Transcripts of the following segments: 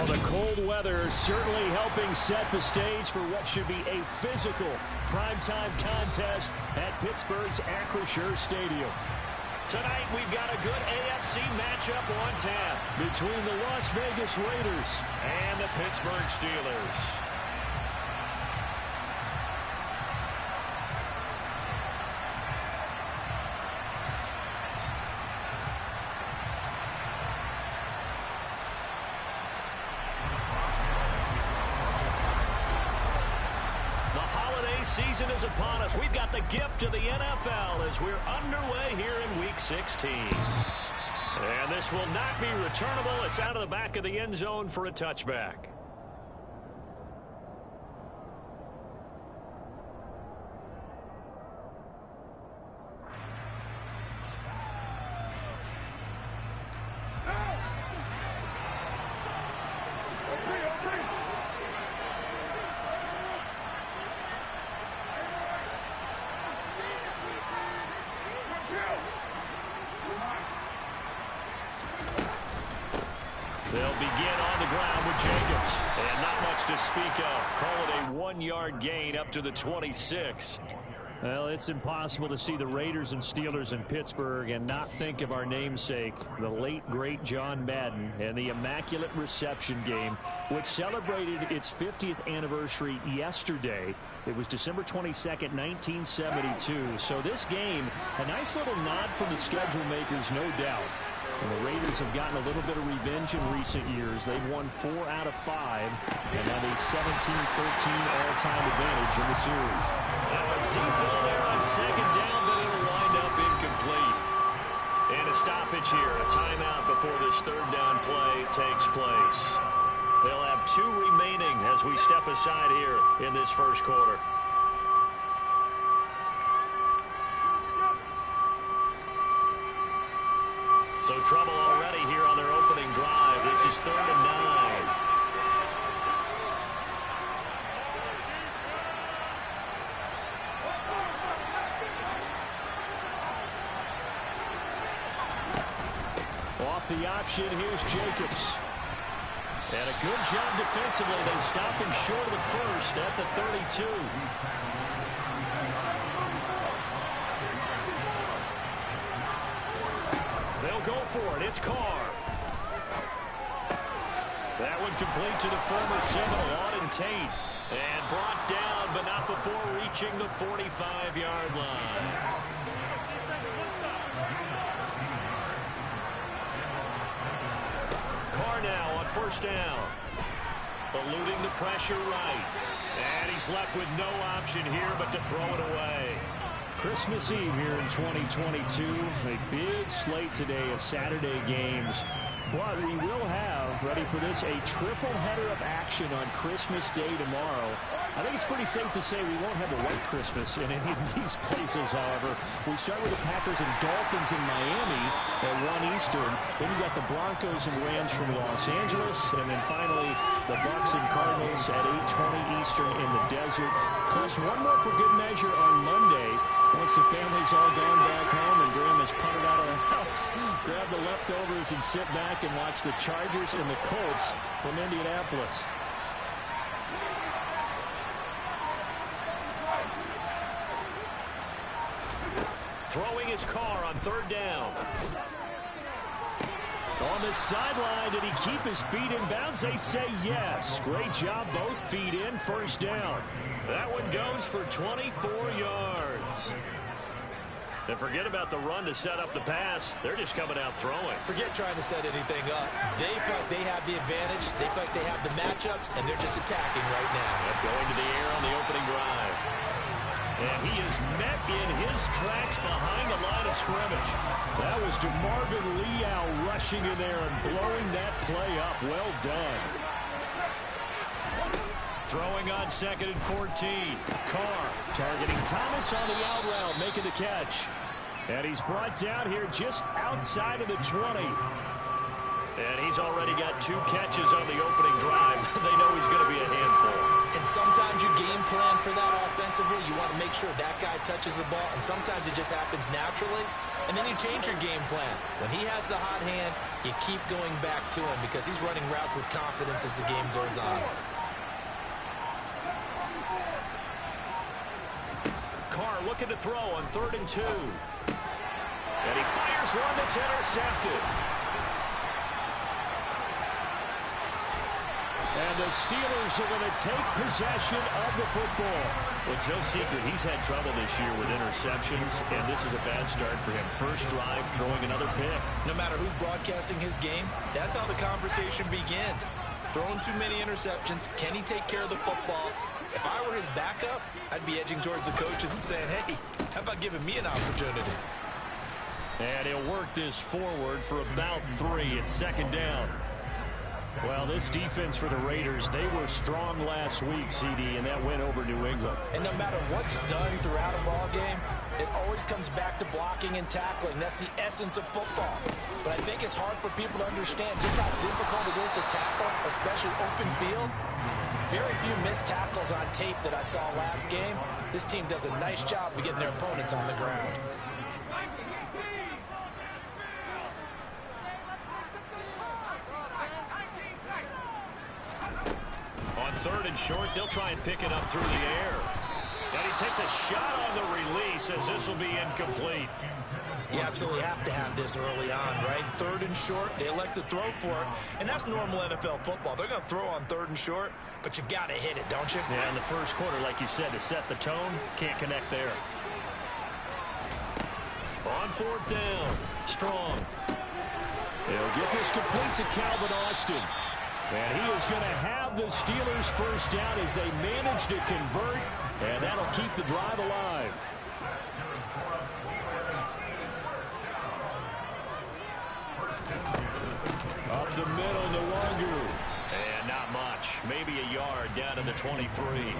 Well, the cold weather certainly helping set the stage for what should be a physical primetime contest at Pittsburgh's Acrisure Stadium. Tonight, we've got a good AFC matchup on tap between the Las Vegas Raiders and the Pittsburgh Steelers. Season is upon us. We've got the gift of the NFL as we're underway here in Week 16. And this will not be returnable. It's out of the back of the end zone for a touchback. They'll begin on the ground with Jacobs. And not much to speak of. Call it a 1-yard gain up to the 26. Well, it's impossible to see the Raiders and Steelers in Pittsburgh and not think of our namesake, the late, great John Madden, and the Immaculate Reception game, which celebrated its 50th anniversary yesterday. It was December 22nd, 1972. So this game, a nice little nod from the schedule makers, no doubt. And the Raiders have gotten a little bit of revenge in recent years. They've won 4 out of 5 and have a 17-13 all-time advantage in the series. Now a deep ball there on second down, but it'll wind up incomplete. And a stoppage here, a timeout before this third down play takes place. They'll have 2 remaining as we step aside here in this first quarter. So trouble already here on their opening drive. This is 3rd and 9. Off the option, here's Jacobs. And a good job defensively. They stop him short of the first at the 32. They'll go for it. It's Carr. That one complete to the former Seminole, Auden Tate. And brought down, but not before reaching the 45-yard line. Carr now on first down. Eluding the pressure right. And he's left with no option here but to throw it away. Christmas Eve here in 2022. A big slate today of Saturday games. But we will have, ready for this, a triple header of action on Christmas Day tomorrow. I think it's pretty safe to say we won't have a white Christmas in any of these places, however. We start with the Packers and Dolphins in Miami at 1 Eastern. Then we got the Broncos and Rams from Los Angeles. And then finally, the Bucs and Cardinals at 8:20 Eastern in the desert. Plus one more for good measure on Monday. Once the family's all gone back home and Graham has punted out of the house, grab the leftovers and sit back and watch the Chargers and the Colts from Indianapolis. Throwing his Carr on 3rd down. On the sideline, did he keep his feet in bounds? They say yes. Great job, both feet in, 1st down. That one goes for 24 yards. And forget about the run to set up the pass. They're just coming out throwing. Forget trying to set anything up. They feel like they have the advantage. They feel like they have the matchups, and they're just attacking right now. Yep, going to the air on the opening drive. And he is met in his tracks behind the line of scrimmage. That was DeMarvin Leal rushing in there and blowing that play up. Well done. Throwing on 2nd and 14. Carr targeting Thomas on the out route, making the catch. And he's brought down here just outside of the 20. And he's already got 2 catches on the opening drive. They know he's going to be a handful. And sometimes you game plan for that offensively. You want to make sure that guy touches the ball, and sometimes it just happens naturally. And then you change your game plan. When he has the hot hand, you keep going back to him because he's running routes with confidence as the game goes on. Carr looking to throw on 3rd and 2. And he fires one that's intercepted. And the Steelers are going to take possession of the football. Well, it's no secret he's had trouble this year with interceptions, and this is a bad start for him. First drive, throwing another pick. No matter who's broadcasting his game, that's how the conversation begins. Throwing too many interceptions, can he take care of the football? If I were his backup, I'd be edging towards the coaches and saying, hey, how about giving me an opportunity? And he'll work this forward for about 3 at 2nd down. Well, this defense for the Raiders, they were strong last week, CD, and that went over New England. And no matter what's done throughout a ball game, it always comes back to blocking and tackling. That's the essence of football. But I think it's hard for people to understand just how difficult it is to tackle, especially open field. Very few missed tackles on tape that I saw last game. This team does a nice job of getting their opponents on the ground. On 3rd and short, they'll try and pick it up through the air. And he takes a shot on the release as this will be incomplete. You absolutely have to have this early on, right? 3rd and short, they elect to throw for it. And that's normal NFL football. They're going to throw on 3rd and short, but you've got to hit it, don't you? Yeah, in the first quarter, like you said, to set the tone, can't connect there. On 4th down, Strong. They'll get this complete to Calvin Austin. And he is going to have the Steelers first down as they manage to convert, and that'll keep the drive alive. Up the middle, Nwangu. And not much. Maybe a yard down to the 23.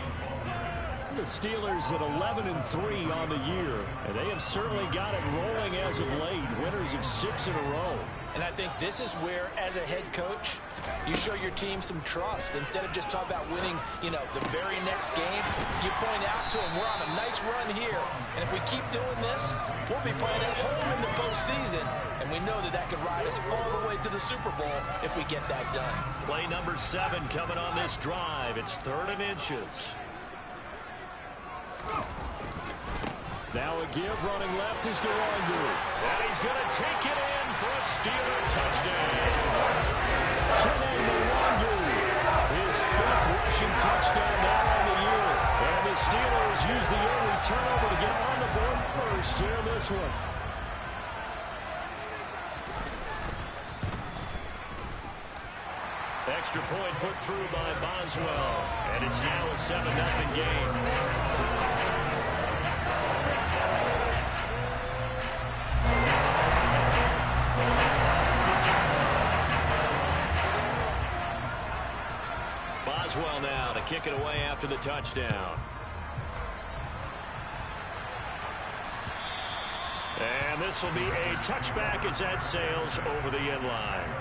The Steelers at 11-3 on the year. And they have certainly got it rolling as of late. Winners of 6 in a row. And I think this is where, as a head coach, you show your team some trust. Instead of just talking about winning, the very next game, you point out to them, we're on a nice run here. And if we keep doing this, we'll be playing at home in the postseason. And we know that can ride us all the way to the Super Bowl if we get that done. Play number 7 coming on this drive. It's 3rd and inches. Now a give running left is Nwangu. And he's going to take it in for a Steeler touchdown. Nwangu, his 5th rushing touchdown now on the year. And the Steelers use the early turnover to get on the board first here in this one. Extra point put through by Boswell. And it's now a 7-0 game. Boswell now to kick it away after the touchdown. And this will be a touchback as that sails over the end line.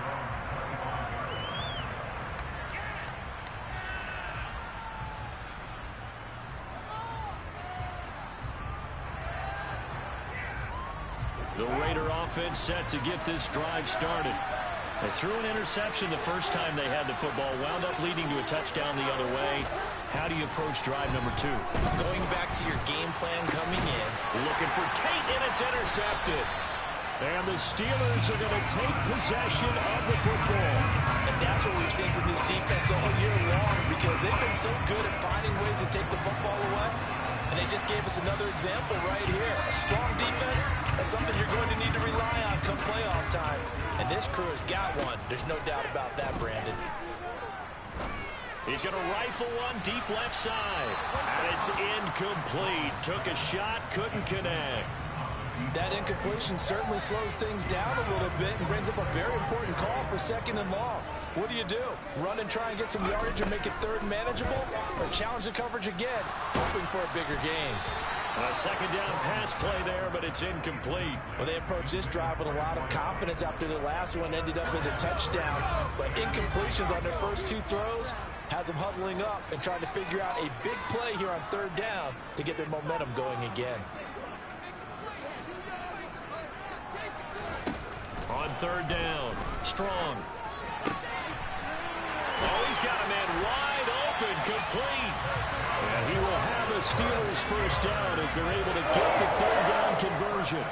The Raider offense set to get this drive started. They threw an interception the first time they had the football, wound up leading to a touchdown the other way. How do you approach drive number 2? Going back to your game plan coming in. Looking for Tate, and it's intercepted. And the Steelers are going to take possession of the football. And that's what we've seen from this defense all year long, because they've been so good at finding ways to take the football away. And they just gave us another example right here. A strong defense, that's something you're going to need to rely on come playoff time. And this crew has got one. There's no doubt about that, Brandon. He's going to rifle one deep left side. And it's incomplete. Took a shot, couldn't connect. That incompletion certainly slows things down a little bit and brings up a very important call for 2nd and long. What do? Run and try and get some yardage and make it 3rd and manageable? Or challenge the coverage again, hoping for a bigger gain? A second down pass play there, but it's incomplete. Well, they approached this drive with a lot of confidence after their last one ended up as a touchdown. But incompletions on their first two throws has them huddling up and trying to figure out a big play here on third down to get their momentum going again. On third down, Strong. Oh, he's got a man wide open, complete. And he will have a Steelers first down as they're able to get the third down conversion.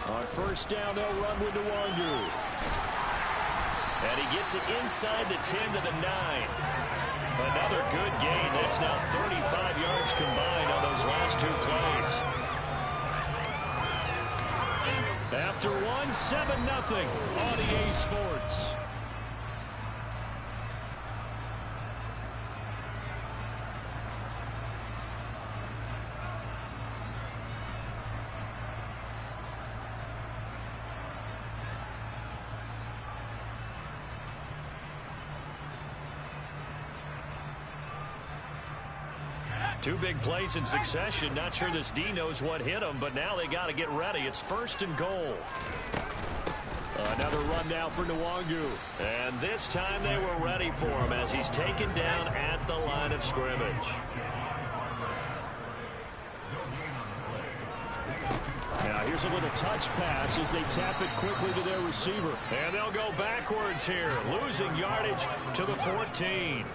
On first down, they'll run with Nwangu. And he gets it inside the 10 to the 9. Another good gain. That's now 35 yards combined on those last two plays. After one, 7-0 on EA Sports. Two big plays in succession. Not sure this D knows what hit him, but now they got to get ready. It's first and goal. Another run now for Nwangu. And this time they were ready for him as he's taken down at the line of scrimmage. Now here's a little touch pass as they tap it quickly to their receiver. And they'll go backwards here, losing yardage to the 14.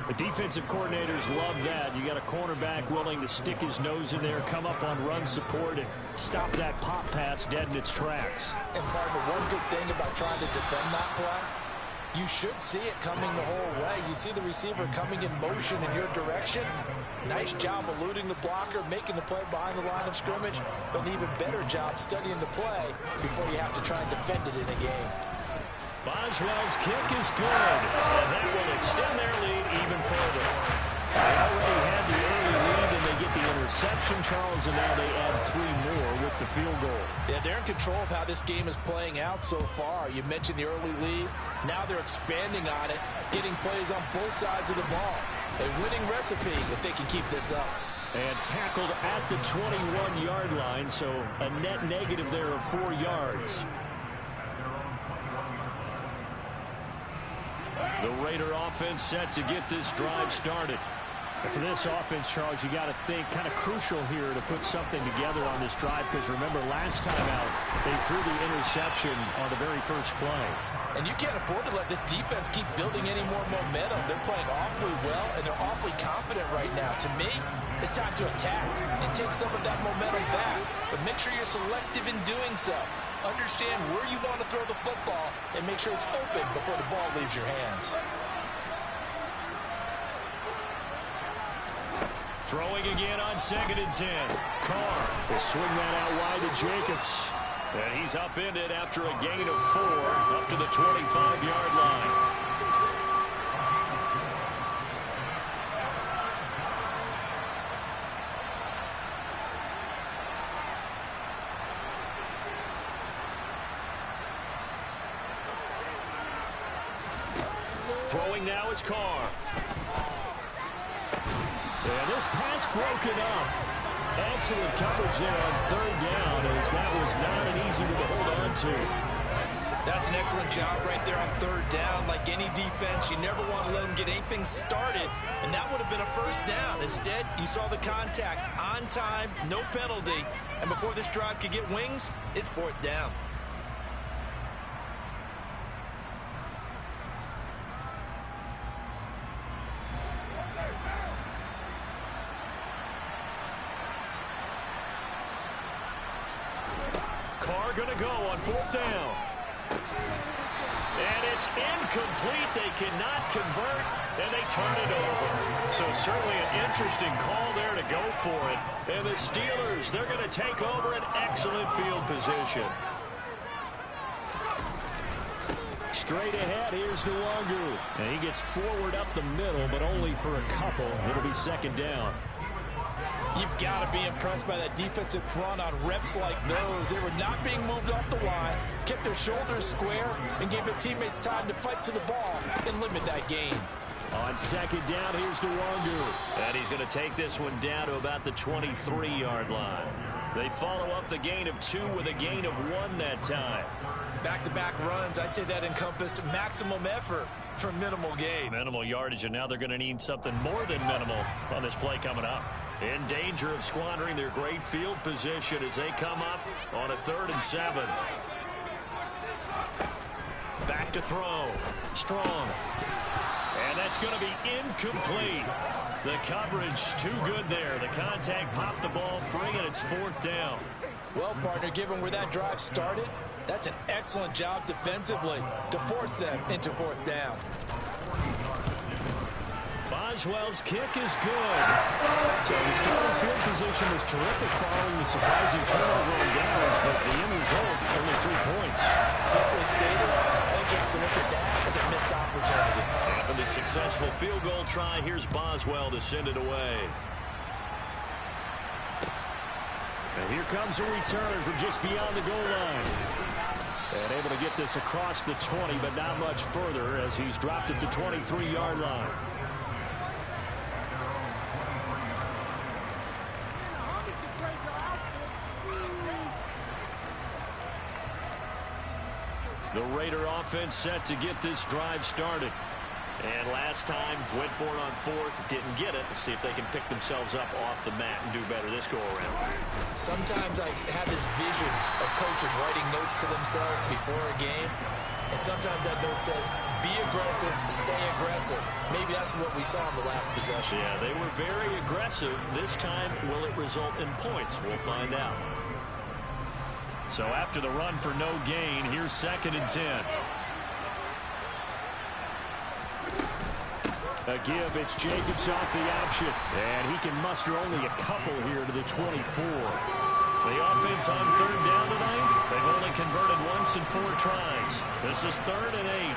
The defensive coordinators love that. You got a cornerback willing to stick his nose in there, come up on run support, and stop that pop pass dead in its tracks. And partner, one good thing about trying to defend that play, you should see it coming the whole way. You see the receiver coming in motion in your direction. Nice job eluding the blocker, making the play behind the line of scrimmage, but an even better job studying the play before you have to try and defend it in a game. Boswell's kick is good, and that will extend their lead even further. They already had the early lead, and they get the interception, Charles, and now they add 3 more with the field goal. Yeah, they're in control of how this game is playing out so far. You mentioned the early lead. Now they're expanding on it, getting plays on both sides of the ball. A winning recipe if they can keep this up. And tackled at the 21-yard line, so a net negative there of 4 yards. The Raider offense set to get this drive started. And for this offense, Charles, you got to think kind of crucial here to put something together on this drive, because remember last time out they threw the interception on the very first play. And you can't afford to let this defense keep building any more momentum. They're playing awfully well, and they're awfully confident right now. To me, it's time to attack and take some of that momentum back. But make sure you're selective in doing so. Understand where you want to throw the football and make sure it's open before the ball leaves your hands. Throwing again on 2nd and 10. Carr will swing that out wide to Jacobs. And he's upended after a gain of 4 up to the 25-yard line. Throwing now is Carr. And this pass broken up. Excellent coverage there on third down, as that was not an easy one to hold on to. That's an excellent job right there on third down. Like any defense, you never want to let them get anything started, and that would have been a first down. Instead, you saw the contact on time, no penalty, and before this drive could get wings, it's 4th down. Carr going to go on 4th down. And it's incomplete. They cannot convert, and they turn it over. So certainly an interesting call there to go for it. And the Steelers, they're going to take over an excellent field position. Straight ahead, here's Nwangu. And he gets forward up the middle, but only for a couple. It'll be 2nd down. You've got to be impressed by that defensive front on reps like those. They were not being moved off the line, kept their shoulders square, and gave their teammates time to fight to the ball and limit that gain. On second down, here's DeWanger. And he's going to take this one down to about the 23-yard line. They follow up the gain of 2 with a gain of 1 that time. Back-to-back runs, I'd say that encompassed maximum effort for minimal gain. Minimal yardage, and now they're going to need something more than minimal on this play coming up. In danger of squandering their great field position as they come up on a 3rd and 7. Back to throw. Strong. And that's going to be incomplete. The coverage too good there. The contact popped the ball free, and it's 4th down. Well, partner, given where that drive started, that's an excellent job defensively to force them into 4th down. Boswell's kick is good. So the starting field position was terrific following the surprising turnover on downs, but the end result, only 3 points. Simply stated, I think you have to look at that as a missed opportunity. After the successful field goal try, here's Boswell to send it away. And here comes a return from just beyond the goal line. And able to get this across the 20, but not much further as he's dropped at the 23-yard line. The Raider offense set to get this drive started. And last time, went for it on 4th, didn't get it. See if they can pick themselves up off the mat and do better this go-around. Sometimes I have this vision of coaches writing notes to themselves before a game, and sometimes that note says, be aggressive, stay aggressive. Maybe that's what we saw in the last possession. Yeah, they were very aggressive. This time, will it result in points? We'll find out. So after the run for no gain, here's 2nd and 10. A give, it's Jacobs off the option. And he can muster only a couple here to the 24. The offense on 3rd down tonight, they've only converted once in 4 tries. This is 3rd and 8.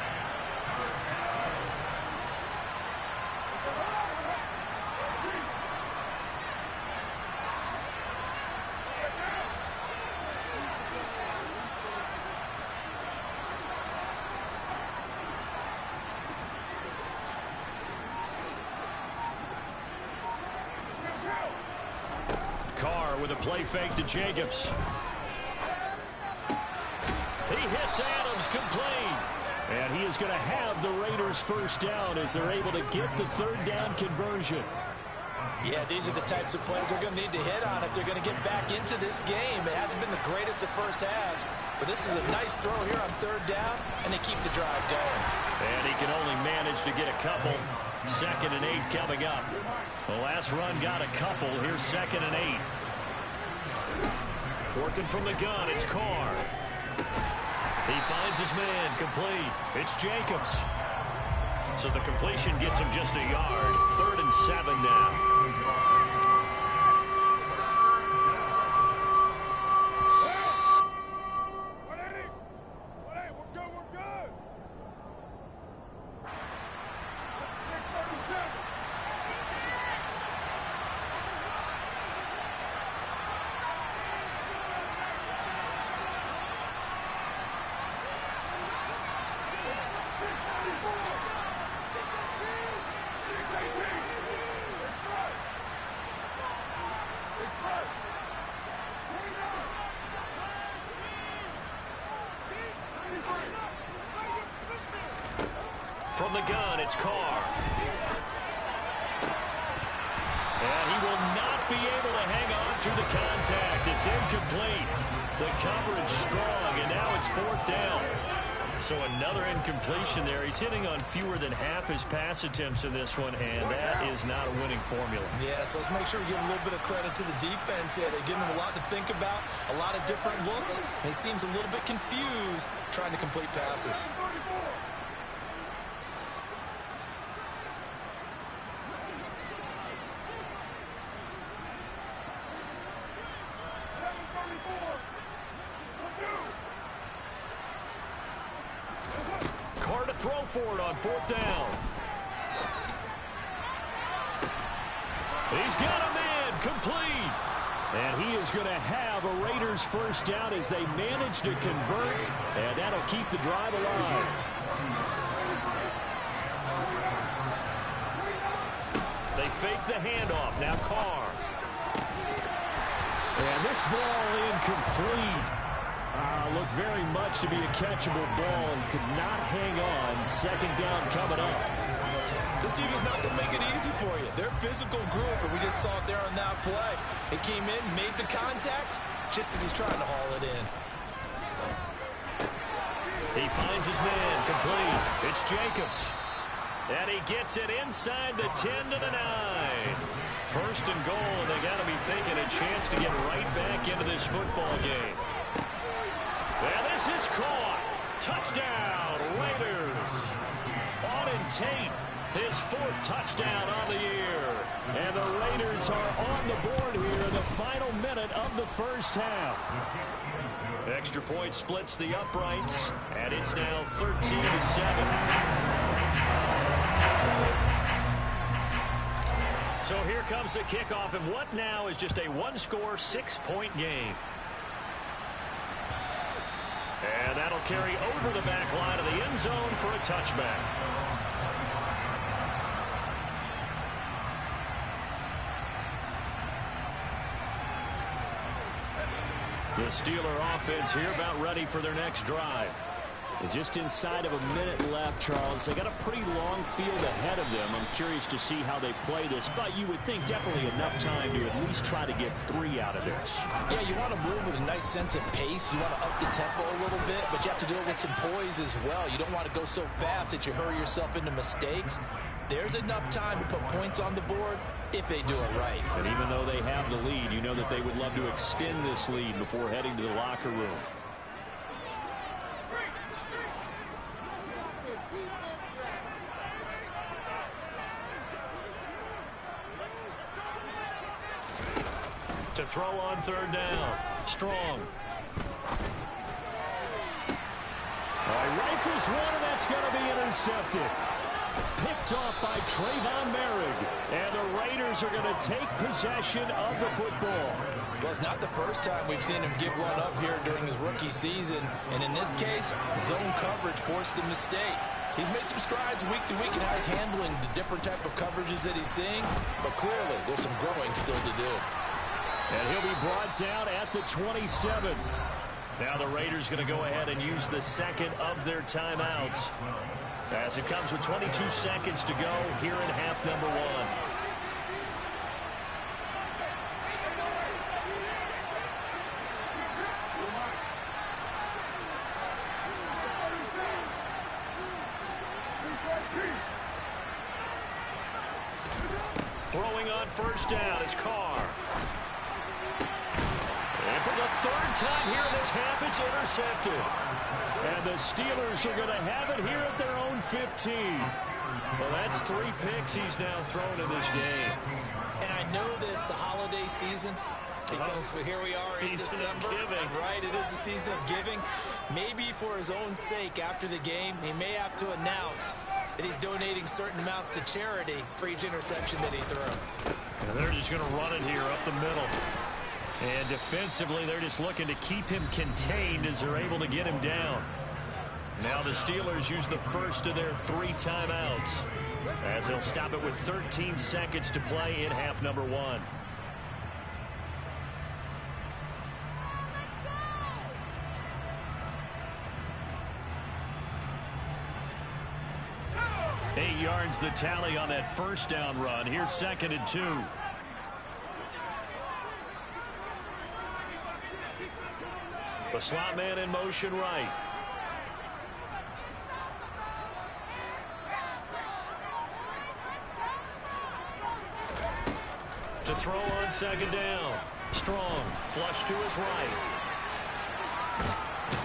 With a play fake to Jacobs. He hits Adams complete. And he is going to have the Raiders' 1st down as they're able to get the 3rd down conversion. Yeah, these are the types of plays they're going to need to hit on if they're going to get back into this game. It hasn't been the greatest of first halves, but this is a nice throw here on 3rd down, and they keep the drive going. And he can only manage to get a couple. 2nd and 8 coming up. The last run got a couple. Here's 2nd and 8. Working from the gun, it's Carr. He finds his man, complete. It's Jacobs. So the completion gets him just a yard. 3rd and 7 now. From the gun, it's Carr. And he will not be able to hang on through the contact. It's incomplete. The coverage strong, and now it's 4th down. So another incompletion there. He's hitting on fewer than half his pass attempts in this one, and that is not a winning formula. Yeah, so let's make sure we give a little bit of credit to the defense here. They're giving him a lot to think about, a lot of different looks, and he seems a little bit confused trying to complete passes. Carr to throw for it on 4th down. He's got a man, complete. And he is going to have a Raiders 1st down as they manage to convert, and that'll keep the drive alive. fake the handoff. Now Carr. And this ball incomplete. Looked very much to be a catchable ball and could not hang on. Second down coming up. This team is not going to make it easy for you. They're a physical group, and we just saw it there on that play. It came in, made the contact, just as he's trying to haul it in. He finds his man, complete. It's Jacobs. And he gets it inside the 10 to the 9. First and goal, and they got to be thinking a chance to get right back into this football game. And this is caught. Touchdown, Raiders. Auden Tate, his 4th touchdown on the year. And the Raiders are on the board here in the final minute of the first half. Extra point splits the uprights, and it's now 13-7. So here comes the kickoff, and what now is just a one-score, 6-point game. And that'll carry over the back line of the end zone for a touchback. The Steeler offense here about ready for their next drive. And just inside of a minute left, Charles. They got a pretty long field ahead of them. I'm curious to see how they play this, but you would think definitely enough time to at least try to get 3 out of this. Yeah, you want to move with a nice sense of pace. You want to up the tempo a little bit, but you have to do it with some poise as well. You don't want to go so fast that you hurry yourself into mistakes. There's enough time to put points on the board if they do it right. And even though they have the lead, you know that they would love to extend this lead before heading to the locker room. To throw on 3rd down. Strong. Rifles one, and that's going to be intercepted. Picked off by Trayvon Merrick. And the Raiders are going to take possession of the football. Well, it's not the first time we've seen him give one up here during his rookie season. And in this case, zone coverage forced the mistake. He's made some strides week to week in how he's handling the different type of coverages that he's seeing. But clearly, there's some growing still to do. And he'll be brought down at the 27. Now the Raiders going to go ahead and use the second of their timeouts, as it comes with 22 seconds to go here in half number 1. Throwing on 1st down is Carr. And for the 3rd time here in this half, it's intercepted. And the Steelers are going to have it here at their own 15. Well, that's 3 picks he's now thrown in this game. And I know this, the holiday season, because here we are in December. Right, it is the season of giving. Maybe for his own sake after the game, he may have to announce that he's donating certain amounts to charity for each interception that he threw. And they're just going to run it here up the middle. And defensively, they're just looking to keep him contained as they're able to get him down. Now the Steelers use the first of their 3 timeouts, as they'll stop it with 13 seconds to play in half number 1. Eight yards the tally on that 1st down run. Here's 2nd and 2. The slot man in motion right. To throw on 2nd down. Strong. Flush to his right.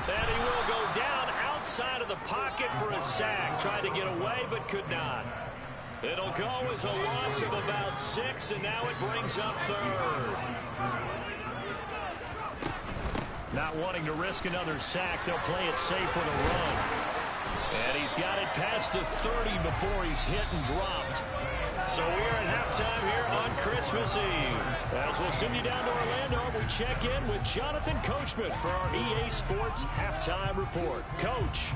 And he will go down outside of the pocket for a sack. Tried to get away but could not. It'll go as a loss of about 6, and now it brings up 3rd. Not wanting to risk another sack, they'll play it safe with a run. And he's got it past the 30 before he's hit and dropped. So we are at halftime here on Christmas Eve. As we'll send you down to Orlando, we check in with Jonathan Coachman for our EA Sports Halftime Report. Coach.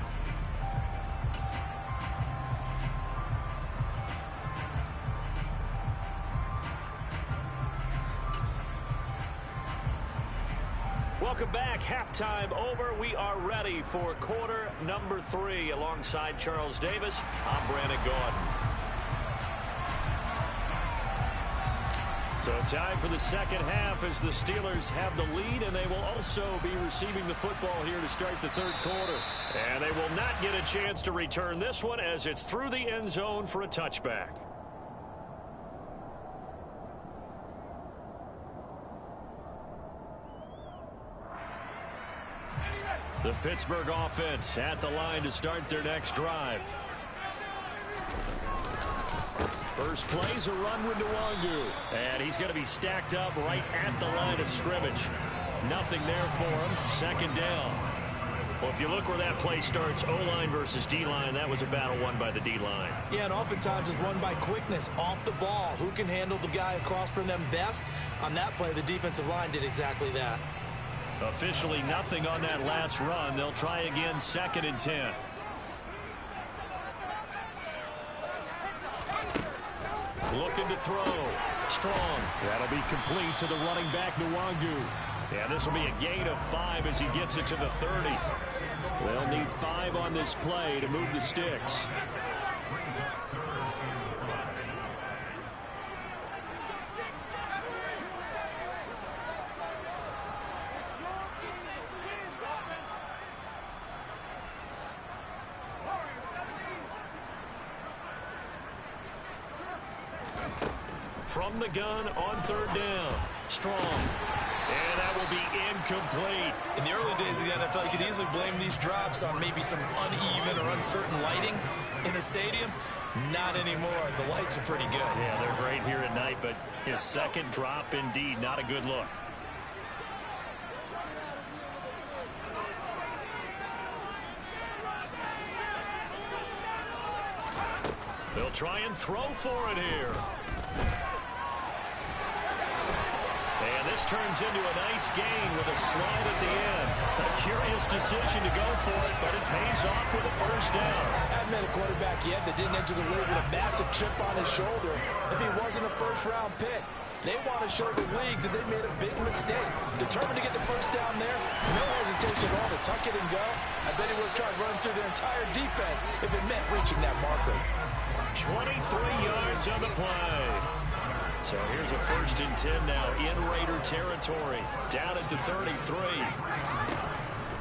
Welcome back. Halftime over. We are ready for quarter number 3. Alongside Charles Davis, I'm Brandon Gordon. So time for the second half as the Steelers have the lead, and they will also be receiving the football here to start the third quarter. And they will not get a chance to return this one as it's through the end zone for a touchback. The Pittsburgh offense at the line to start their next drive. First play's a run with Nwangu. And he's going to be stacked up right at the line of scrimmage. Nothing there for him. Second down. Well, if you look where that play starts, O-line versus D-line, that was a battle won by the D-line. Yeah, and oftentimes it's won by quickness off the ball. Who can handle the guy across from them best? On that play, the defensive line did exactly that. Officially nothing on that last run. They'll try again, 2nd and 10. Looking to throw. Strong. That'll be complete to the running back, Nwangu. Yeah, this will be a gain of 5 as he gets it to the 30. They'll need 5 on this play to move the sticks. From the gun on 3rd down. Strong. And that will be incomplete. In the early days of the NFL, you could easily blame these drops on maybe some uneven or uncertain lighting in a stadium. Not anymore. The lights are pretty good. Yeah, they're great here at night, but his second drop, indeed, not a good look. They'll try and throw for it here. And this turns into a nice gain with a slide at the end. A curious decision to go for it, but it pays off with a first down. I haven't met a quarterback yet that didn't enter the league with a massive chip on his shoulder if he wasn't a first-round pick. They want to show the league that they made a big mistake. Determined to get the first down there, no hesitation at all to tuck it and go. I bet he would have tried running through their entire defense if it meant reaching that marker. 23 yards on the play. So here's a 1st and 10 now in Raider territory. Down at the 33.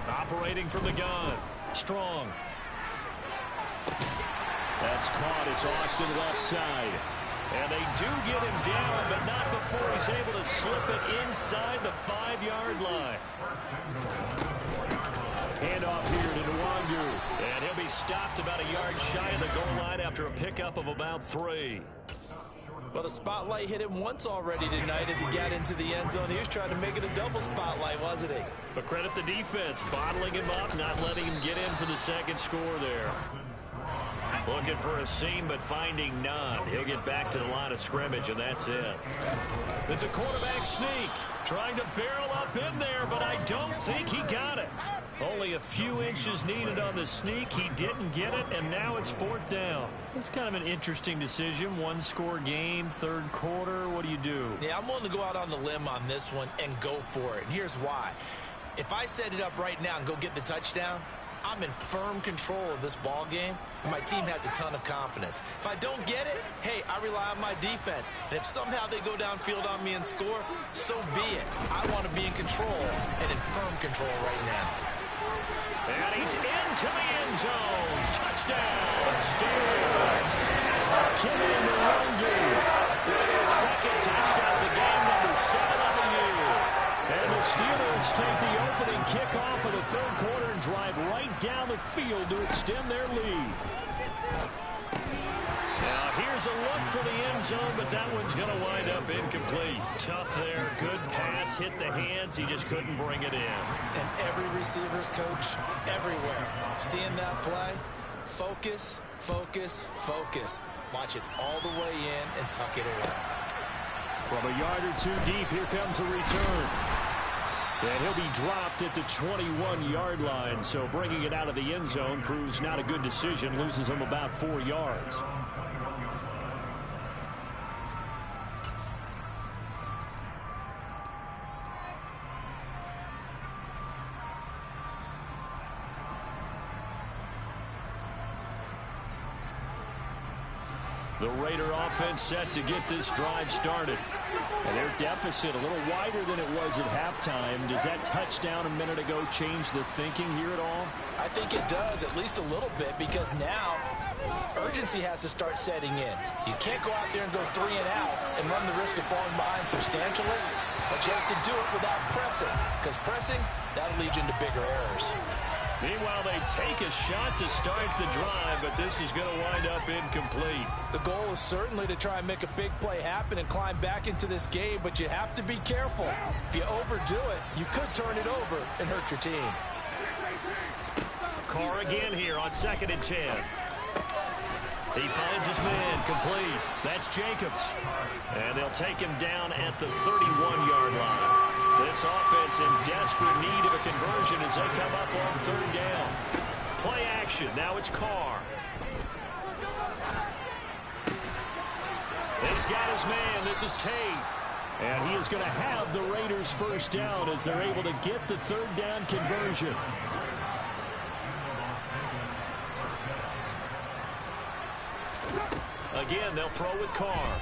Operating from the gun. Strong. That's caught. It's Austin left side. And they do get him down, but not before he's able to slip it inside the 5-yard line. Handoff here to Nwangu. And he'll be stopped about a yard shy of the goal line after a pickup of about 3. But a spotlight hit him once already tonight as he got into the end zone. He was trying to make it a double spotlight, wasn't he? But credit the defense, bottling him up, not letting him get in for the second score there. Looking for a seam, but finding none. He'll get back to the line of scrimmage, and that's it. It's a quarterback sneak. Trying to barrel up in there, but I don't think he got it. Only a few inches needed on the sneak. He didn't get it, and now it's 4th down. It's kind of an interesting decision. 1-score game, 3rd quarter. What do you do? Yeah, I'm willing to go out on the limb on this one and go for it. And here's why. If I set it up right now and go get the touchdown, I'm in firm control of this ball game, and my team has a ton of confidence. If I don't get it, hey, I rely on my defense. And if somehow they go downfield on me and score, so be it. I want to be in control and in firm control right now. And he's into the end zone. Touchdown, Steelers. Kevin Nwangu with his 2nd touchdown to game, number 7 on the year. And the Steelers take the opening kickoff of the 3rd quarter and drive right down the field to extend their lead. Now here's a look for the end zone, but that one's going to wind up incomplete. Tough there, good pass, hit the hands, he just couldn't bring it in. And every receiver's coach, everywhere, seeing that play, focus, focus, focus. Watch it all the way in and tuck it away. From a yard or 2 deep, here comes a return. And he'll be dropped at the 21-yard line, so bringing it out of the end zone proves not a good decision, loses him about 4 yards. The Raider offense set to get this drive started. And their deficit a little wider than it was at halftime. Does that touchdown a minute ago change the thinking here at all? I think it does, at least a little bit, because now urgency has to start setting in. You can't go out there and go 3 and out and run the risk of falling behind substantially, but you have to do it without pressing, because pressing, that'll lead you into bigger errors. Meanwhile, they take a shot to start the drive, but this is going to wind up incomplete. The goal is certainly to try and make a big play happen and climb back into this game, but you have to be careful. If you overdo it, you could turn it over and hurt your team. Carr again here on 2nd and 10. He finds his man complete. That's Jacobs. And they'll take him down at the 31-yard line. This offense in desperate need of a conversion as they come up on 3rd down. Play action. Now it's Carr. He's got his man. This is Tate. And he is going to have the Raiders' 1st down as they're able to get the 3rd down conversion. Again, they'll throw with Carr.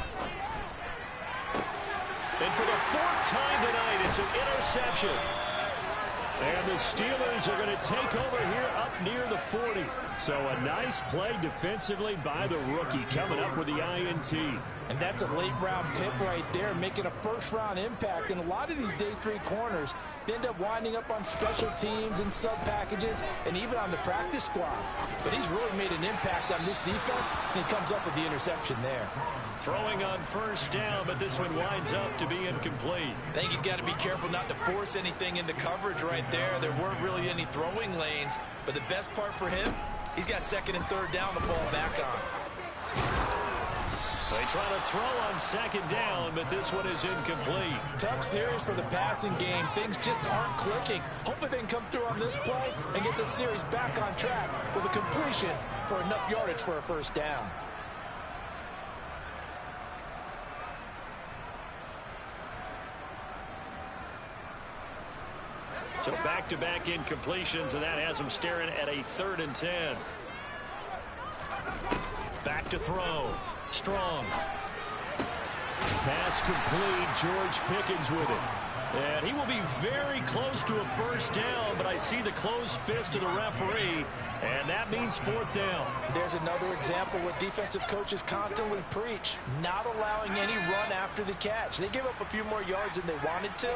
And for the 4th time tonight, it's an interception. And the Steelers are going to take over here up near the 40. So a nice play defensively by the rookie coming up with the INT. And that's a late-round pick right there, making a first-round impact. And a lot of these day 3 corners end up winding up on special teams and sub-packages and even on the practice squad. But he's really made an impact on this defense, and he comes up with the interception there. Throwing on 1st down, but this one winds up to be incomplete. I think he's got to be careful not to force anything into coverage right there. There weren't really any throwing lanes, but the best part for him, he's got 2nd and 3rd down to fall back on. They try to throw on 2nd down, but this one is incomplete. Tough series for the passing game. Things just aren't clicking. Hopefully they can come through on this play and get this series back on track with a completion for enough yardage for a 1st down. So back-to-back incompletions, and that has them staring at a 3rd and 10. Back to throw. Strong. Pass complete. George Pickens with it. And he will be very close to a 1st down, but I see the closed fist of the referee, and that means 4th down. There's another example what defensive coaches constantly preach, not allowing any run after the catch. They give up a few more yards than they wanted to,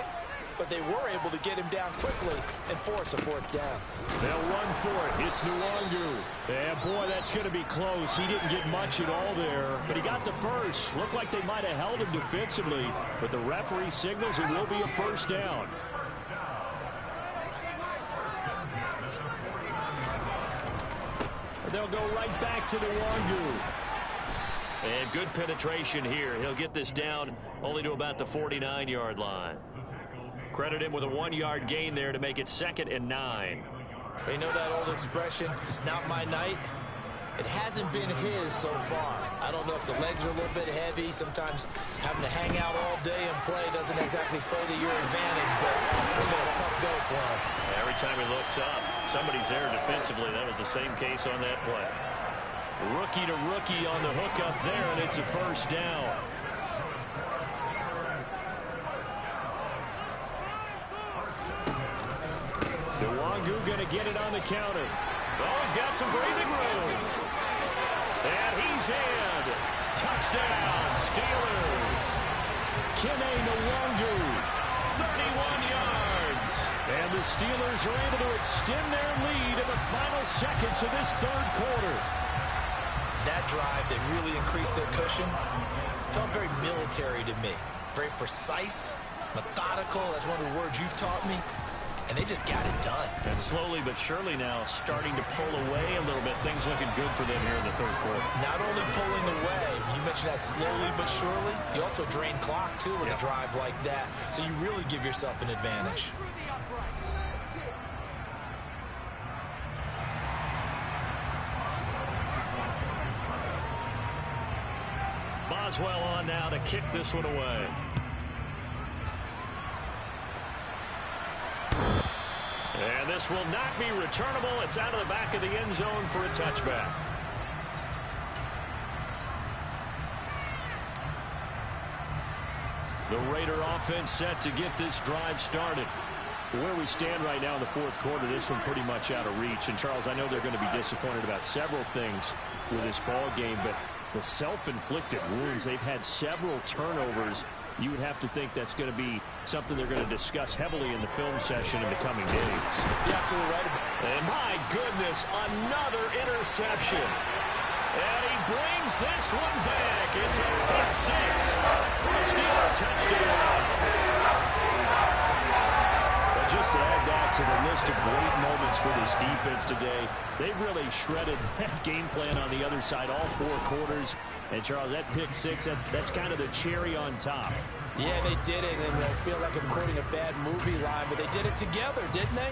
but they were able to get him down quickly and force a 4th down. They'll run for it. It's Nwangu. And boy, that's going to be close. He didn't get much at all there, but he got the first. Looked like they might have held him defensively, but the referee signals it will be a 1st down. They'll go right back to Nwangu. And good penetration here. He'll get this down only to about the 49-yard line. Credit him with a 1-yard gain there to make it 2nd and 9. You know that old expression, it's not my night? It hasn't been his so far. I don't know if the legs are a little bit heavy. Sometimes having to hang out all day and play doesn't exactly play to your advantage, but it's been a tough go for him. Every time he looks up, somebody's there defensively. That was the same case on that play. Rookie to rookie on the hook up there, and it's a 1st down. Nwangu going to get it on the counter. Oh, he's got some breathing room. And he's in. Touchdown, Steelers. Kene Nwangu. 31 yards. And the Steelers are able to extend their lead in the final seconds of this 3rd quarter. That drive that really increased their cushion felt very military to me. Very precise, methodical. That's one of the words you've taught me. And they just got it done. And slowly but surely now starting to pull away a little bit. Things looking good for them here in the 3rd quarter. Not only pulling away, you mentioned that slowly but surely, you also drain clock too with a drive like that. So you really give yourself an advantage. Boswell on now to kick this one away. And this will not be returnable. It's out of the back of the end zone for a touchback. The Raider offense set to get this drive started. Where we stand right now in the fourth quarter, this one pretty much out of reach. And, Charles, I know they're going to be disappointed about several things with this ball game, but the self-inflicted wounds, they've had several turnovers. You would have to think that's going to be something they're going to discuss heavily in the film session in the coming days. You're absolutely right. And, my goodness, another interception. And he brings this one back. It's a pick six for a Steeler touchdown. Just to add that to the list of great moments for this defense today, they've really shredded that game plan on the other side all four quarters. And, Charles, that pick six, that's kind of the cherry on top. Yeah, they did it, and I feel like I'm quoting a bad movie line, but they did it together, didn't they?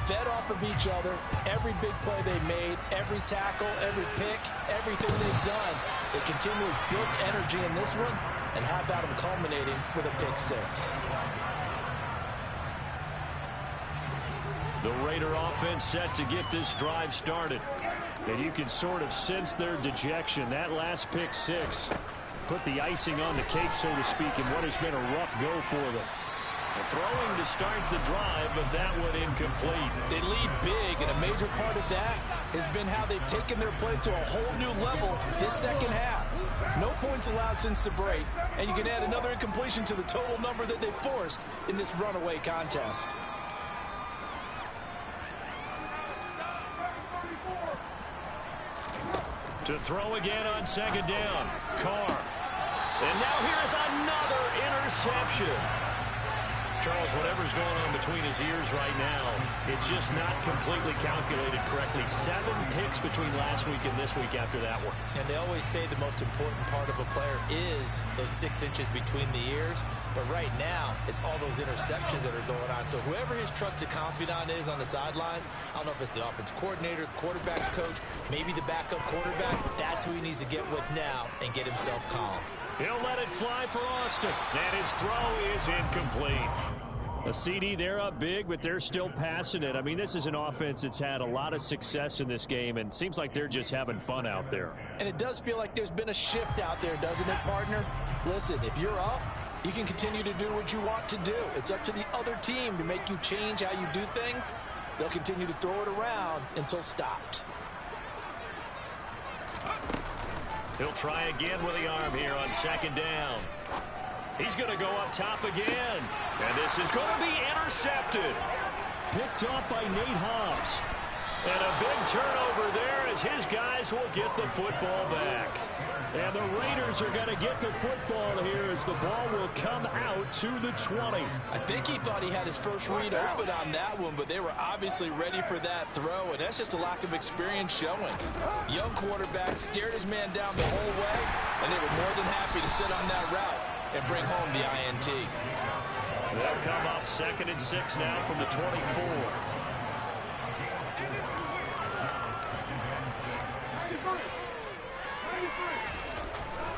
Fed off of each other, every big play they made, every tackle, every pick, everything they've done. They continually built energy in this one, and how about them culminating with a pick six? The Raider offense set to get this drive started. And you can sort of sense their dejection. That last pick six put the icing on the cake, so to speak, in what has been a rough go for them. Throwing to start the drive, but that one incomplete. They lead big, and a major part of that has been how they've taken their play to a whole new level this second half. No points allowed since the break, and you can add another incompletion to the total number that they forced in this runaway contest. To throw again on second down. Carr. And now here's another interception. Charles, whatever's going on between his ears right now, it's just not completely calculated correctly. 7 picks between last week and this week after that one. And they always say the most important part of a player is those 6 inches between the ears. But right now, it's all those interceptions that are going on. So whoever his trusted confidant is on the sidelines, I don't know if it's the offense coordinator, the quarterback's coach, maybe the backup quarterback, that's who he needs to get with now and get himself calm. He'll let it fly for Austin. And his throw is incomplete. A CD, they're up big, but they're still passing it. I mean, this is an offense that's had a lot of success in this game, and it seems like they're just having fun out there. And it does feel like there's been a shift out there, doesn't it, partner? Listen, if you're up, you can continue to do what you want to do. It's up to the other team to make you change how you do things. They'll continue to throw it around until stopped. He'll try again with the arm here on second down. He's going to go up top again. And this is going to be intercepted. Picked off by Nate Hobbs. And a big turnover there as his guys will get the football back. And the Raiders are going to get the football here as the ball will come out to the 20. I think he thought he had his first read open on that one, but they were obviously ready for that throw, and that's just a lack of experience showing. Young quarterback stared his man down the whole way, and they were more than happy to sit on that route and bring home the INT. They'll come up 2nd and 6 now from the 24.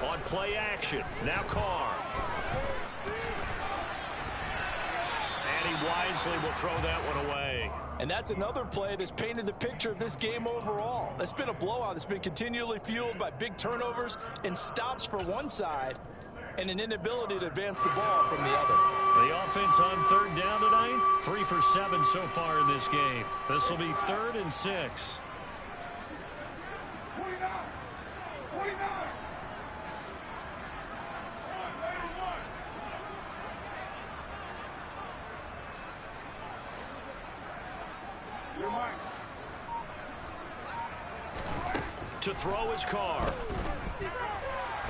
On play action, now Carr. And he wisely will throw that one away. And that's another play that's painted the picture of this game overall. It's been a blowout that's been continually fueled by big turnovers and stops for one side and an inability to advance the ball from the other. The offense on 3rd down tonight, 3 for 7 so far in this game. This will be 3rd and 6. 29. To throw his Carr.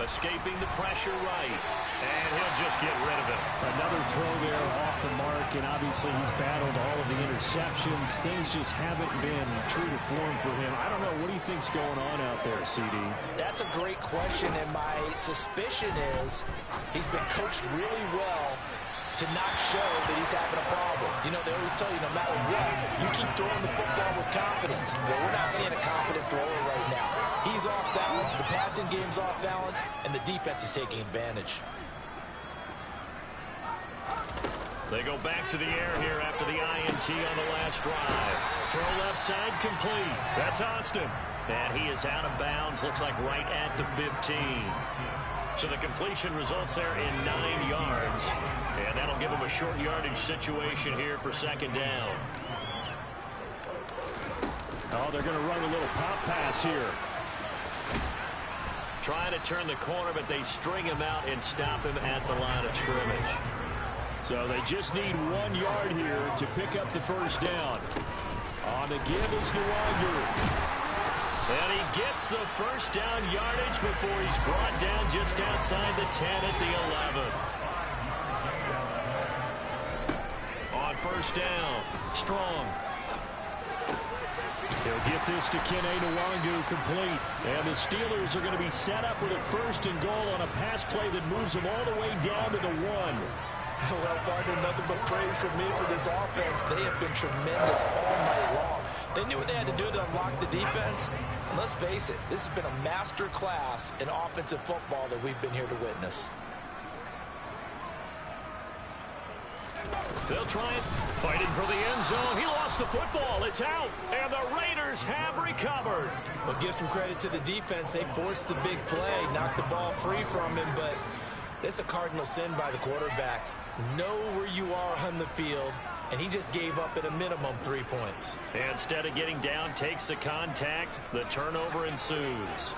Escaping the pressure right. And he'll just get rid of it. Another throw there off the mark, and obviously he's battled all of the interceptions. Things just haven't been true to form for him. I don't know. What do you think's going on out there, CD? That's a great question, and my suspicion is he's been coached really well to not show that he's having a problem. You know, they always tell you no matter what, you keep throwing the football with confidence. Well, we're not seeing a confident thrower right now. He's off balance, the passing game's off balance, and the defense is taking advantage. They go back to the air here after the INT on the last drive. Throw left side complete. That's Austin. And he is out of bounds. Looks like right at the 15. So the completion results there in 9 yards. And that'll give them a short yardage situation here for second down. Oh, they're going to run a little pop pass here. Trying to turn the corner, but they string him out and stop him at the line of scrimmage. So they just need 1 yard here to pick up the first down. On the give is Nwangu. And he gets the first down yardage before he's brought down just outside the 10 at the 11. On first down, Strong. He'll get this to Kene Nwangu complete. And the Steelers are going to be set up with a first and goal on a pass play that moves them all the way down to the 1. Well, partner, nothing but praise from me for this offense. They have been tremendous all night long. They knew what they had to do to unlock the defense. And let's face it, this has been a master class in offensive football that we've been here to witness. They'll try it. Fighting for the end zone. He lost the football. It's out. And the Raiders have recovered. Well, give some credit to the defense. They forced the big play, knocked the ball free from him, but it's a cardinal sin by the quarterback. Know where you are on the field, and he just gave up at a minimum 3 points. Instead of getting down, takes the contact. The turnover ensues.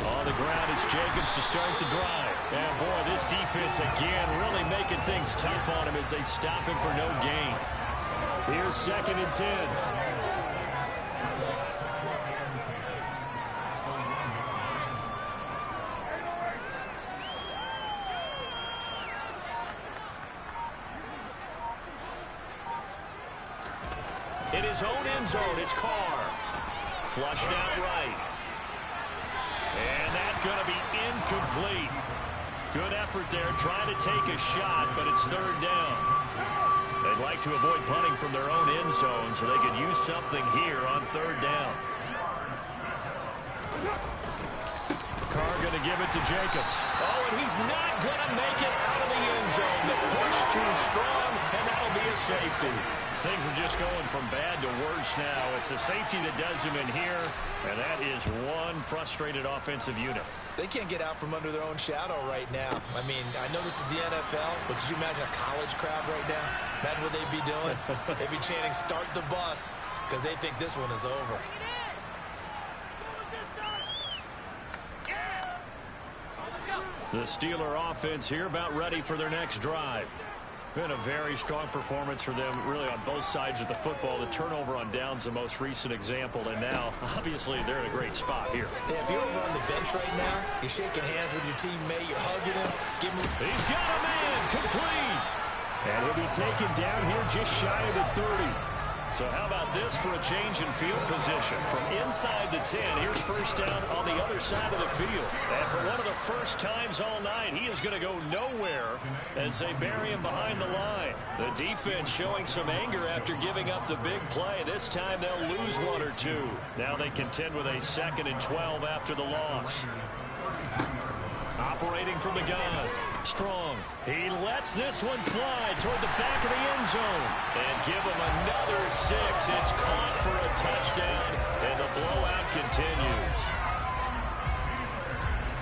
On the ground, it's Jacobs to start the drive. And boy, this defense again really making things tough on him as they stop him for no gain. Here's 2nd and 10. In his own end zone, it's Carr. Flushed out right. And that's going to be incomplete. Good effort there, trying to take a shot, but it's 3rd down. They'd like to avoid punting from their own end zone so they could use something here on 3rd down. Carr going to give it to Jacobs. Oh, and he's not going to make it out of the end zone. The push too strong, and that'll be a safety. Things are just going from bad to worse now. It's a safety that does him in here, and that is one frustrated offensive unit. They can't get out from under their own shadow right now. I mean, I know this is the NFL, but could you imagine a college crowd right now? Imagine what they'd be doing. They'd be chanting, "Start the bus," because they think this one is over. The Steeler offense here about ready for their next drive. Been a very strong performance for them, really, on both sides of the football. The turnover on downs, the most recent example, and now, obviously, they're in a great spot here. Yeah, if you're over on the bench right now, you're shaking hands with your teammate, you're hugging him, giving him... He's got a man, complete! And he'll be taken down here just shy of the 30. So how about this for a change in field position? From inside the 10, here's first down on the other side of the field. And for one of the first times all night, he is going to go nowhere as they bury him behind the line. The defense showing some anger after giving up the big play. This time they'll lose 1 or 2. Now they contend with a 2nd and 12 after the loss. Operating from the gun. Strong. He lets this one fly toward the back of the end zone. And give him another 6. It's caught for a touchdown. And the blowout continues.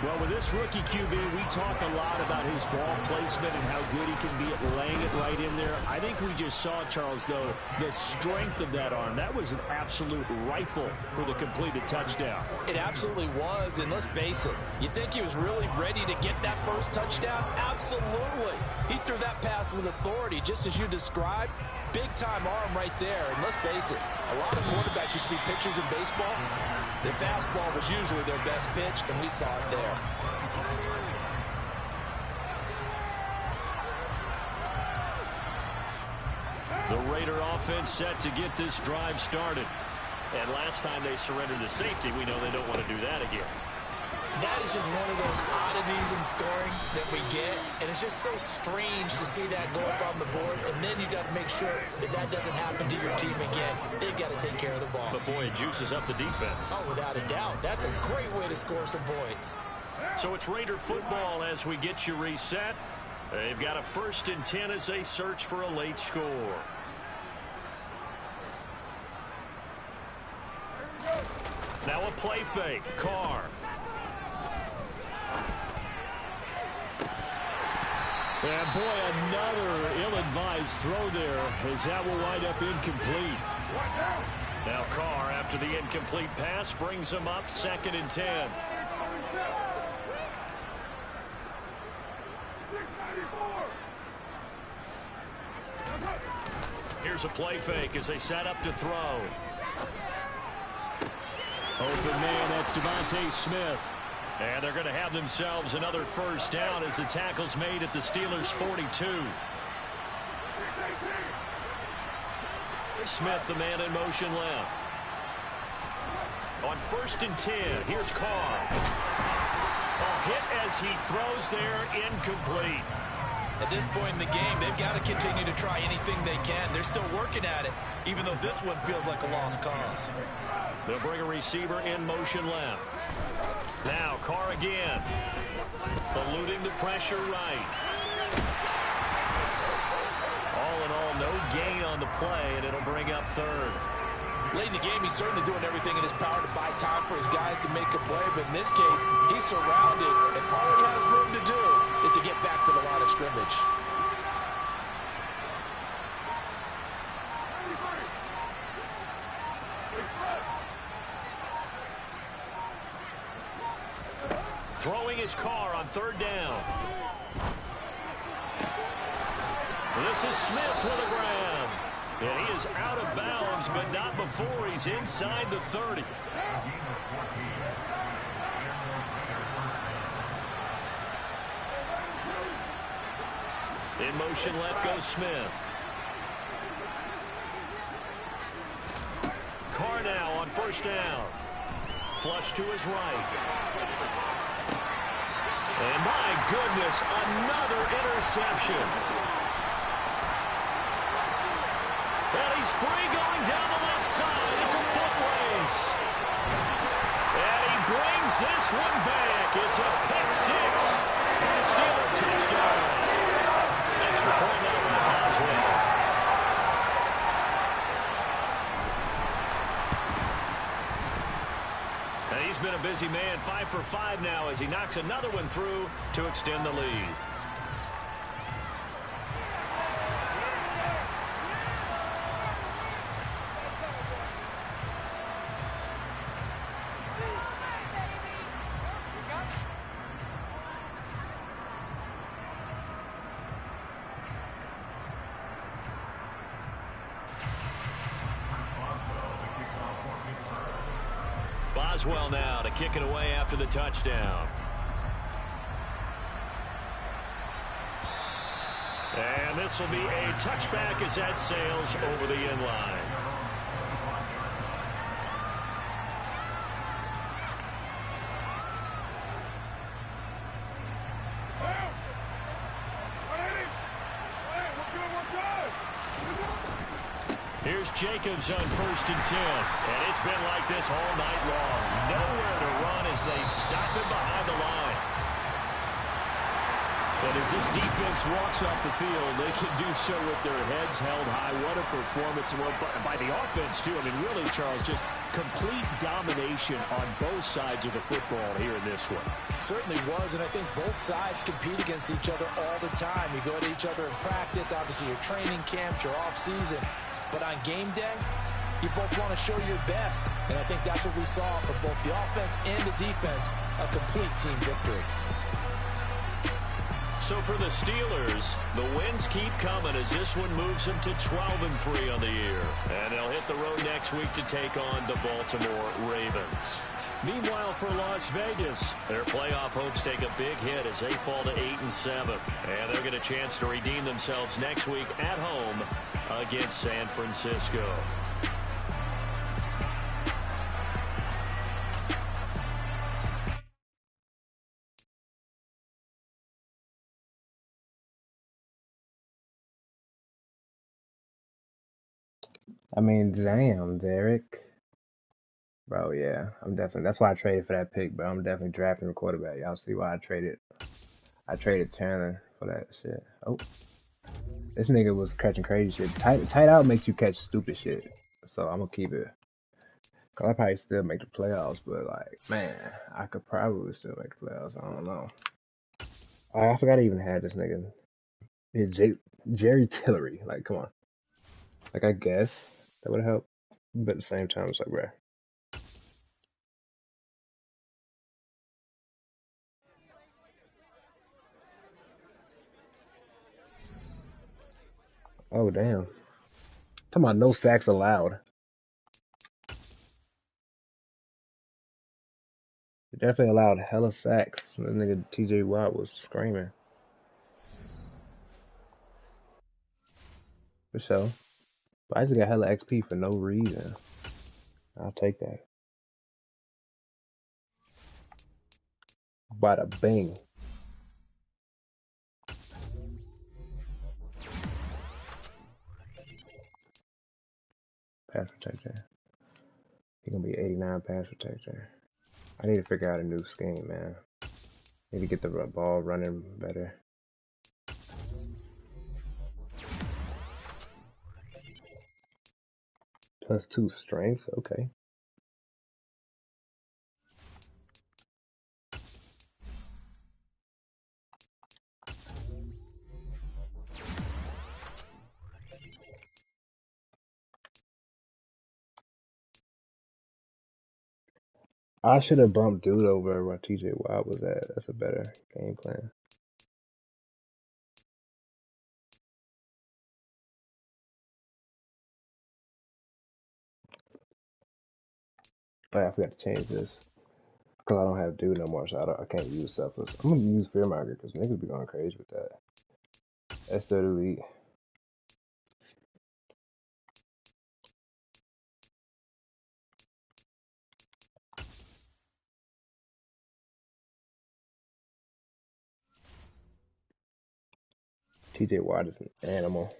Well, with this rookie QB, we talk a lot about his ball placement and how good he can be at laying it right in there. I think we just saw, Charles, though, the strength of that arm. That was an absolute rifle for the completed touchdown. It absolutely was, and let's face it, you think he was really ready to get that first touchdown? Absolutely. He threw that pass with authority, just as you described. Big-time arm right there, and let's face it, a lot of quarterbacks used to be pitchers in baseball. The fastball was usually their best pitch, and we saw it there. The Raider offense set to get this drive started. And last time they surrendered to safety, we know they don't want to do that again. That is just one of those oddities in scoring that we get, and it's just so strange to see that go up on the board, and then you got to make sure that that doesn't happen to your team again. They've got to take care of the ball. But boy, it juices up the defense. Oh, without a doubt. That's a great way to score some points. So it's Raider football as we get you reset. They've got a 1st and 10 as they search for a late score. play fake. Carr. And boy, another ill-advised throw there, as that will wind up incomplete. Now Carr, after the incomplete pass, brings him up 2nd and 10. Here's a play fake as they set up to throw. Open man, that's Devontae Smith. And they're going to have themselves another first down as the tackle's made at the Steelers' 42. Smith, the man in motion left. On 1st and 10, here's Carr. A hit as he throws there, incomplete. At this point in the game, they've got to continue to try anything they can. They're still working at it, even though this one feels like a lost cause. They'll bring a receiver in motion left. Now Carr again. Eluding the pressure right. All in all, no gain on the play, and it'll bring up 3rd. Late in the game, he's certainly doing everything in his power to buy time for his guys to make a play, but in this case, he's surrounded, and all he has room to do is to get back to the line of scrimmage. Throwing his Carr on 3rd down. This is Smith with a grab. And he is out of bounds, but not before he's inside the 30. In motion left goes Smith. Carr now on 1st down. Flush to his right. And my goodness, another interception. And he's free going down the left side. It's a foot race. And he brings this one back. It's a pick 6. And a Steeler touchdown. Extra point now by Boswell. And he's been a busy man. 5 for 5 now as he knocks another one through to extend the lead. Boswell now to kick it away after the touchdown. And this will be a touchback as that sails over the end line. Here's Jacobs on 1st and 10. And it's been like this all night long. Nowhere to run as they stop him behind the line. And as this defense walks off the field, they can do so with their heads held high. What a performance by the offense, too. I mean, really, Charles, just complete domination on both sides of the football here in this one. Certainly was, and I think both sides compete against each other all the time. You go at each other in practice, obviously your training camps, your off-season. But on game day, you both want to show your best. And I think that's what we saw from both the offense and the defense, a complete team victory. So for the Steelers, the wins keep coming as this one moves them to 12-3 on the year. And they'll hit the road next week to take on the Baltimore Ravens. Meanwhile, for Las Vegas, their playoff hopes take a big hit as they fall to 8-7. And they'll get a chance to redeem themselves next week at home against San Francisco. I mean, damn, Derek. Bro, yeah, I'm definitely. That's why I traded for that pick, bro. I'm definitely drafting a quarterback. Y'all see why I traded? I traded Turner for that shit. Oh, this nigga was catching crazy shit. Tight out makes you catch stupid shit. So I'm gonna keep it. Cause I probably still make the playoffs, but like, man, I could probably still make the playoffs. I don't know. I forgot I even had this nigga. Jerry Tillery. Like, come on. Like, I guess that would help, but at the same time, it's like, bruh. Oh damn. Talking about no sacks allowed. They definitely allowed hella sacks. The nigga TJ Watt was screaming. For sure. But I just got hella XP for no reason. I'll take that. Bada bing. Pass protector. He gonna be 89 pass protector. I need to figure out a new scheme, man. Need to get the ball running better. +2 strength, okay. I should have bumped dude over where TJ Watt was at. That's a better game plan. But I forgot to change this. Because I don't have dude no more, so I can't use selfless. I'm going to use Fearmonger because niggas be going crazy with that. That's the elite. TJ Watt is an animal.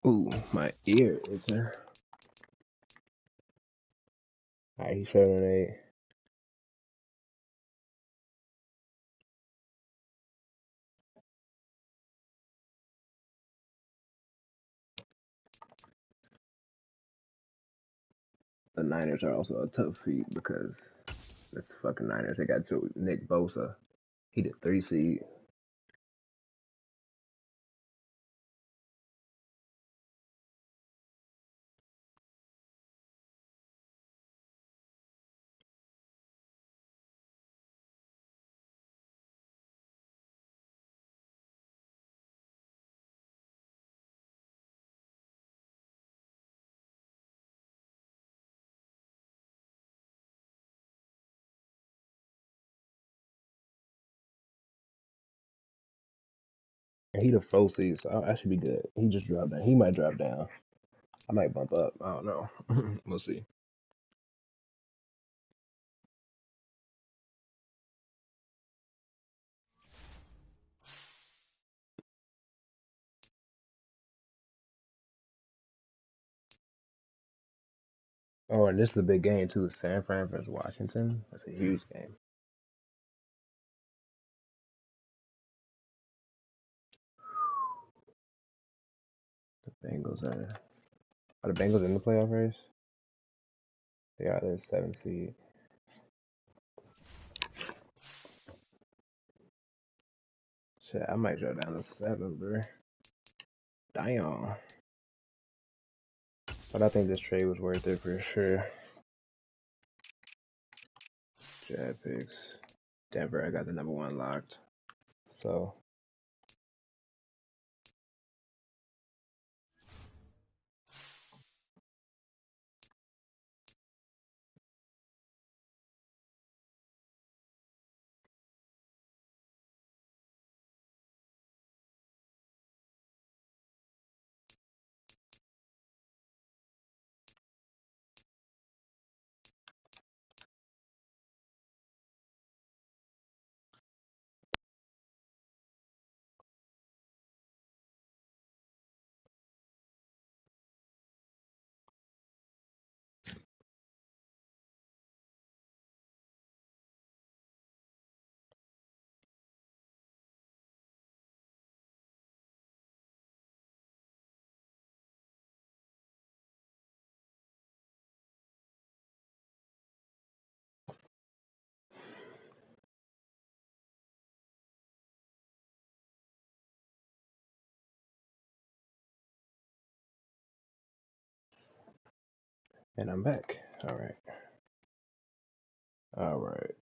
Ooh, my ear is there. Alright, he's 7-8. The Niners are also a tough feat because it's fucking Niners. They got Nick Bosa. He did 3 seed. And he the 4 seed, so I should be good. He just dropped down. He might drop down. I might bump up. I don't know. We'll see. Oh, and this is a big game too. San Fran versus Washington. That's a huge game. The Bengals are the Bengals in the playoff race? They are. They're 7 seed. Shit, I might drop down to 7, bro. Damn. But I think this trade was worth it for sure. Jab picks. Denver, I got the #1 locked. So And I'm back. All right. All right.